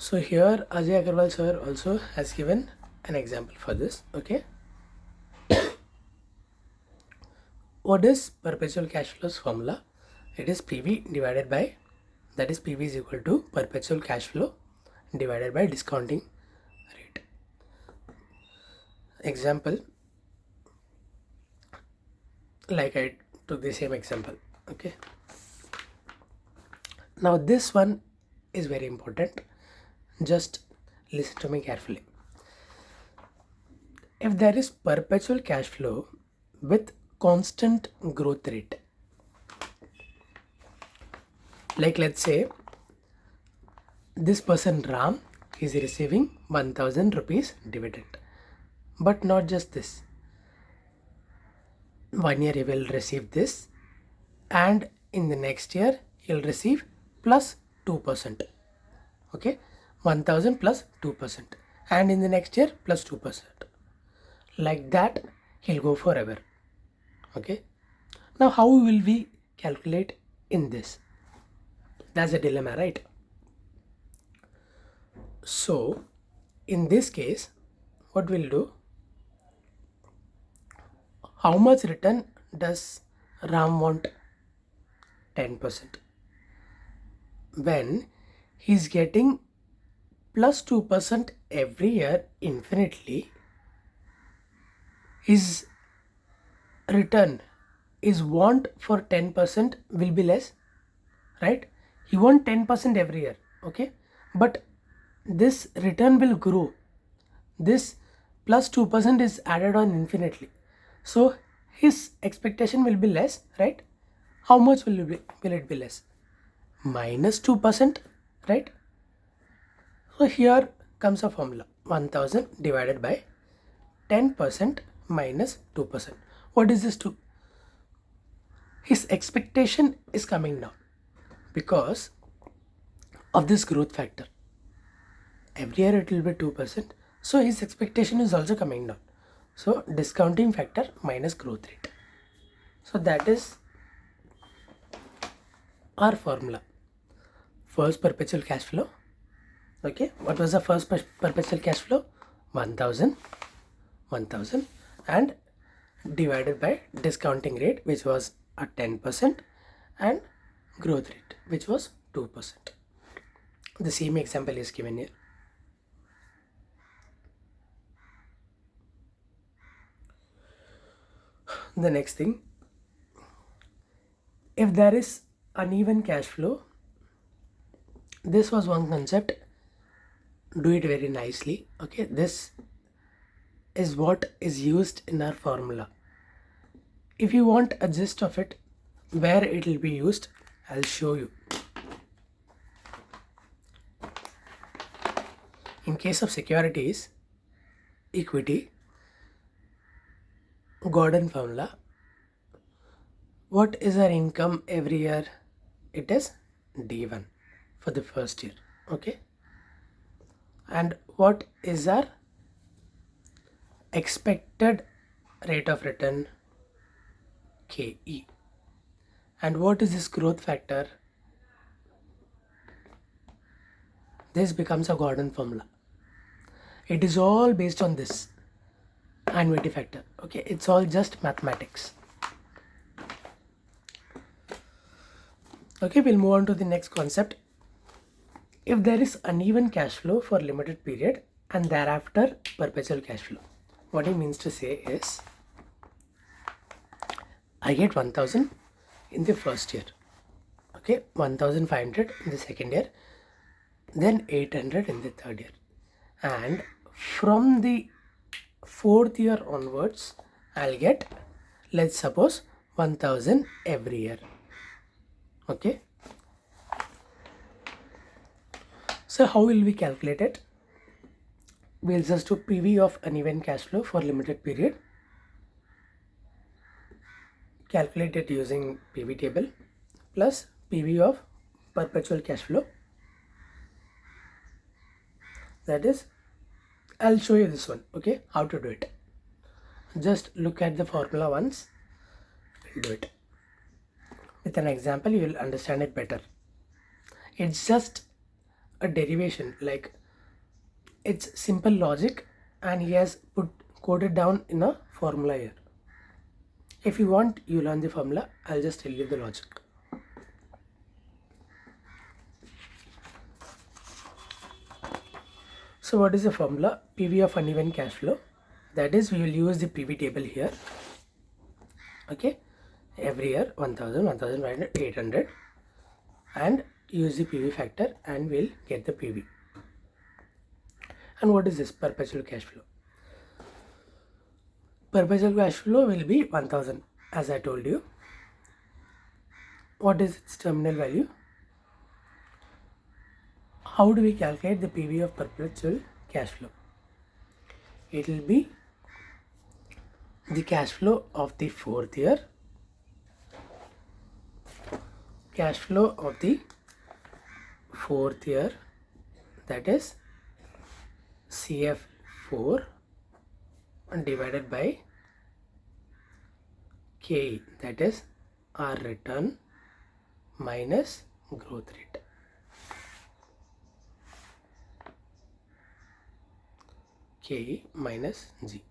So here Ajay Agarwal sir also has given an example for this. Okay, what is perpetual cash flows formula? It is PV divided by, that is PV is equal to perpetual cash flow divided by discounting rate. Example, like I took the same example. Okay, now this one is very important. Just listen to me carefully. If there is perpetual cash flow with constant growth rate, like let's say this person Ram is receiving 1000 rupees dividend, but not just this. 1 year he will receive this, and in the next year he'll receive plus 2%. Okay, 1000 plus 2%, and in the next year plus 2%. Like that he'll go forever. Okay, now how will we calculate in this? That's a dilemma, right? So in this case, what we'll do, how much return does Ram want? 10%. When he's getting plus 2% every year infinitely, his return, his want for 10% will be less, right? He want 10% every year. Okay, but this return will grow. This plus 2% is added on infinitely, so his expectation will be less, right? How much will it be less? Minus 2%, right? So here comes a formula, 1000 divided by 10% minus 2%. What is this 2? His expectation is coming down because of this growth factor. Every year it will be 2%, so his expectation is also coming down. So discounting factor minus growth rate. So that is our formula. First perpetual cash flow. Okay, what was the first perpetual cash flow? 1000 and divided by discounting rate, which was at 10%, and growth rate, which was 2%. The same example is given here. The next thing, if there is uneven cash flow, this was one concept. Do it very nicely. Okay, this is what is used in our formula. If you want a gist of it, where it will be used, I'll show you. In case of securities, equity, Gordon formula, what is our income every year? It is D1 for the first year. Okay, and what is our expected rate of return? KE. And what is this growth factor? This becomes a Gordon formula. It is all based on this annuity factor. Okay, it's all just mathematics. Okay, we'll move on to the next concept. If there is uneven cash flow for limited period and thereafter perpetual cash flow, what he means to say is, I get 1000 in the first year. Okay, 1500 in the second year, then 800 in the third year, and from the fourth year onwards I'll get, let's suppose, 1000 every year. Okay, so how will we calculate it? We'll just do PV of uneven cash flow for limited period, calculate it using PV table, plus PV of perpetual cash flow. That is, I'll show you this one. Okay, how to do it. Just look at the formula once. We'll do it with an example. You will understand it better. It's just a derivation, like it's simple logic, and he has put coded down in a formula here. If you want, you learn the formula. I'll just tell you the logic. So what is the formula? PV of uneven cash flow. That is, we will use the PV table here. Okay, every year 1000, 1500, 800, and use the PV factor, and we'll get the PV. And what is this? Perpetual cash flow. Perpetual cash flow will be 1000, as I told you. What is its terminal value? How do we calculate the PV of perpetual cash flow? It will be the cash flow of the 4th year, cash flow of the 4th year, that is CF4, divided by K, that is our return minus growth rate. K minus G.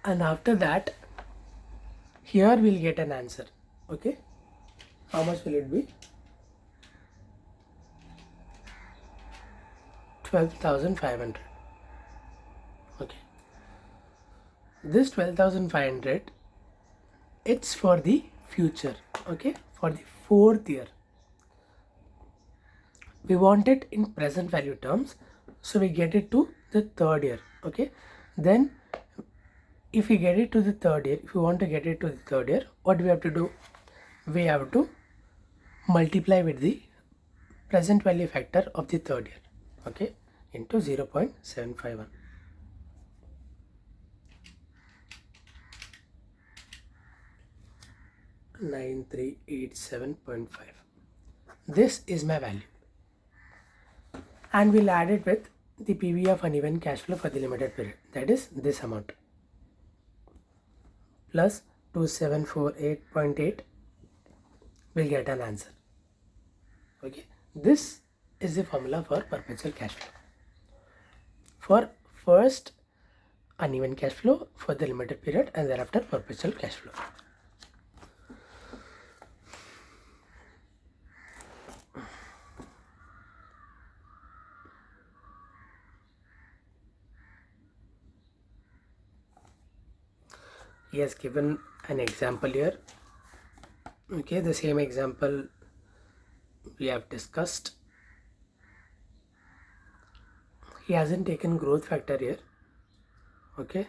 And after that, here we'll get an answer. Okay, how much will it be? 12,500. Okay, this 12,500, it's for the future. Okay, for the 4th year. We want it in present value terms, so we get it to the 3rd year. Okay, then if we get it to the 3rd year, if we want to get it to the 3rd year, what do we have to do? We have to multiply with the present value factor of the 3rd year. Okay, into 0.751. $9387.5. This is my value, and we'll add it with the PV of uneven cash flow for the limited period, that is this amount, plus 2748.8. we'll get an answer. Okay, this is the formula for perpetual cash flow. For first uneven cash flow for the limited period, and thereafter perpetual cash flow. He has given an example here. Okay, the same example we have discussed. He hasn't taken growth factor here. Okay,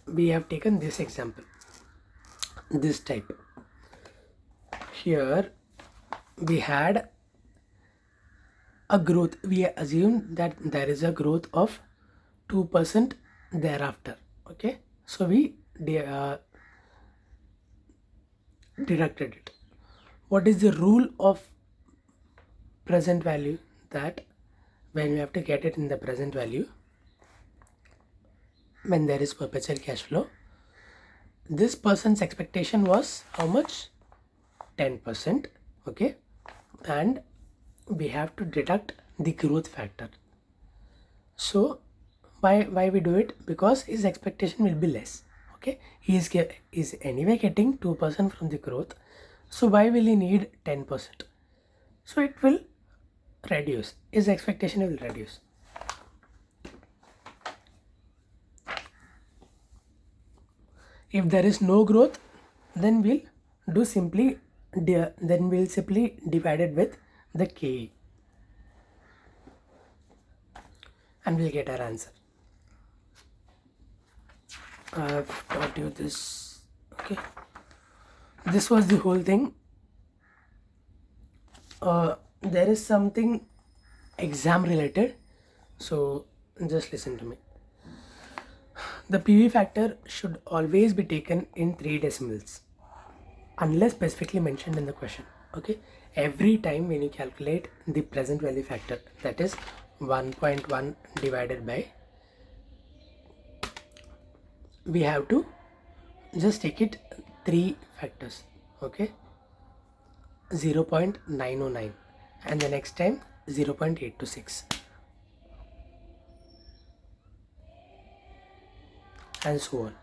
we have taken this example, this type. Here we had a growth. We assumed that there is a growth of 2% thereafter. Okay, so we deducted it. What is the rule of present value? That when we have to get it in the present value, when there is perpetual cash flow, this person's expectation was how much? 10%. Okay, and we have to deduct the growth factor. So why we do it? Because his expectation will be less. Okay, he is anyway getting 2% from the growth, so why will he need 10%? So it will reduce, his expectation will reduce. If there is no growth, then we'll simply divide it with the K, and we'll get our answer. I've taught you this. Okay, this was the whole thing. There is something exam related, so just listen to me. The PV factor should always be taken in 3 decimals unless specifically mentioned in the question. Okay, every time when you calculate the present value factor, that is 1.1 divided by, we have to just take it 3 factors, okay, 0.909, and the next time 0.826, and so on.